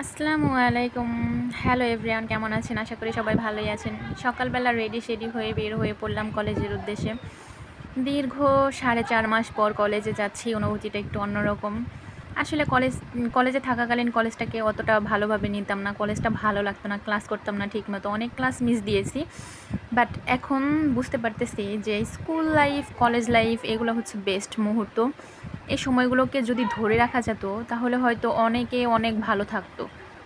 আসসালামু আলাইকুম। Hello everyone, কেমন আছেন? আশা করি সবাই ভালোই আছেন। সকালবেলা রেডি হয়ে বের হয়ে পড়লাম কলেজের উদ্দেশ্যে। দীর্ঘ 4.5 মাস পর কলেজে যাচ্ছি, অনুভূতিটা একটু অন্যরকম। আসলে কলেজে থাকাকালীন কলেজটাকে অতটা ভালোভাবে নিতাম না, কলেজটা ভালো লাগতো না, ক্লাস করতাম না ঠিকমতো, অনেক ক্লাস মিস দিয়েছি। বাট এখন বুঝতে পারতেছি যে স্কুল লাইফ, কলেজ লাইফ এগুলো হচ্ছে বেস্ট মুহূর্ত। এই সময়গুলোকে যদি ধরে রাখা যেত তাহলে হয়তো অনেকে অনেক ভালো থাকতো,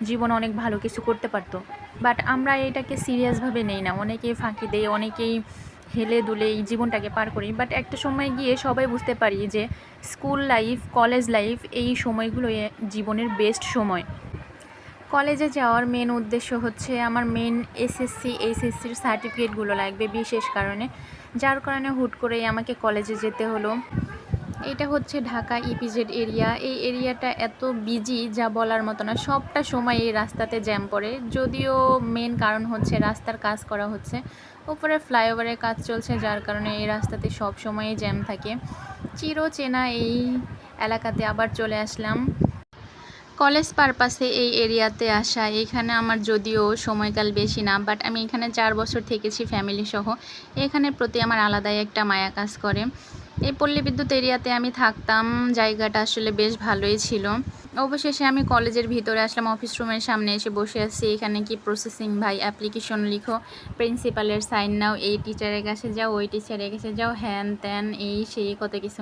জীবনে অনেক ভালো কিছু করতে পারতো। বাট আমরা এটাকে সিরিয়াসভাবে নেই না, অনেকেই ফাঁকি দেয়, অনেকেই হেলে দুলে এই জীবনটাকে পার করি। বাট একটা সময় গিয়ে সবাই বুঝতে পারি যে স্কুল লাইফ, কলেজ লাইফ এই সময়গুলো জীবনের বেস্ট সময়। কলেজে যাওয়ার মেন উদ্দেশ্য হচ্ছে আমার মেন এসএসসি এইচএসসির সার্টিফিকেটগুলো লাগবে বিশেষ কারণে, যার কারণে হুট করেই আমাকে কলেজে যেতে হলো। এটা হচ্ছে ঢাকা ইপিজেড এরিয়া। এই এরিয়াটা এত বিজি যা বলার মতো না, সবটা সময় এই রাস্তাতে জ্যাম পড়ে। যদিও মেন কারণ হচ্ছে রাস্তার কাজ করা হচ্ছে, উপরে ফ্লাইওভারের কাজ চলছে, যার কারণে এই রাস্তাতে সব সময়ই জ্যাম থাকে। চিরচেনা এই এলাকাতে আবার চলে আসলাম কলেজ পারপাসে এই এরিয়াতে আসা। এখানে আমার যদিও সময়কাল বেশি না, বাট আমি এখানে 4 বছর থেকেছি ফ্যামিলি সহ। এখানের প্রতি আমার আলাদাই একটা মায়া কাজ করে। এই পল্লী বিদ্যুৎ এরিয়াতে আমি থাকতাম, জায়গাটা আসলে বেশ ভালোই ছিল। অবশেষে আমি কলেজের ভিতরে আসলাম, অফিস রুমের সামনে এসে বসে আছি। এখানে কি প্রসেসিং ভাই, অ্যাপ্লিকেশন লিখো, প্রিন্সিপালের সাইন নাও, এই টিচারের কাছে যাও, ওই টিচারের কাছে যাও, হ্যান ত্যান এই সেই কত কিছু।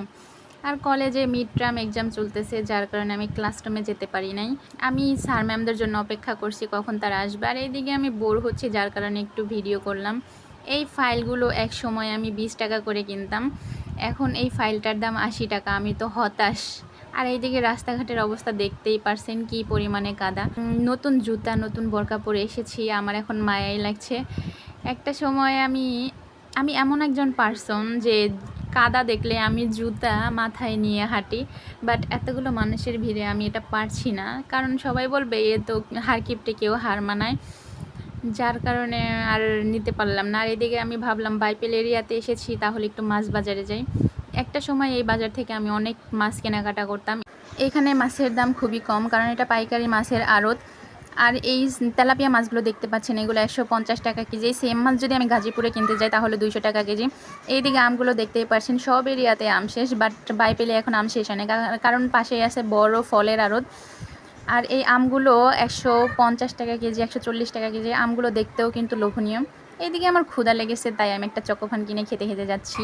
আর কলেজে মিড টার্ম এক্সাম চলতেছে, যার কারণে আমি ক্লাসরুমে যেতে পারি নাই। আমি স্যার ম্যামদের জন্য অপেক্ষা করছি কখন তারা আসবে, আর এইদিকে আমি বোর হচ্ছি, যার কারণে একটু ভিডিও করলাম। এই ফাইলগুলো এক সময় আমি 20 টাকা করে কিনতাম, এখন এই ফাইলটার দাম 80 টাকা। আমি তো হতাশ। আর এইদিকে রাস্তাঘাটের অবস্থা দেখতেই পারছেন কি পরিমাণে কাদা। নতুন জুতা, নতুন বোরকা পরে এসেছি, আমার এখন মায়াই লাগছে। একটা সময় আমি আমি এমন একজন পার্সন যে কাদা দেখলে আমি জুতা মাথায় নিয়ে হাঁটি। বাট এতগুলো মানুষের ভিড়ে আমি এটা পারছি না, কারণ সবাই বলবে এ তো হারকিপটে কেউ হার মানায়, যার কারণে আর নিতে পারলাম না। আর এদিকে আমি ভাবলাম বাইপেল এরিয়াতে এসেছি, তাহলে একটু মাছ বাজারে যাই। একটা সময় এই বাজার থেকে আমি অনেক মাছ কেনাকাটা করতাম। এখানে মাছের দাম খুবই কম, কারণ এটা পাইকারি মাছের আড়ত। আর এই তেলাপিয়া মাছগুলো দেখতে পাচ্ছেন, এগুলো 150 টাকা কেজি। সেম মাছ যদি আমি গাজীপুরে কিনতে যাই তাহলে 200 টাকা কেজি। এইদিকে আমগুলো দেখতেই পাচ্ছেন, সব এরিয়াতে আম শেষ, বাট বাইপেলে এখন আম শেষ হয় না, কারণ পাশেই আছে বড় ফলের আড়ত। আর এই আমগুলো 150 টাকা কেজি, 140 টাকা কেজি। আমগুলো দেখতেও কিন্তু লোভনীয়। এইদিকে আমার ক্ষুধা লেগেছে, তাই আমি একটা চকোফান কিনে খেতে খেতে যাচ্ছি।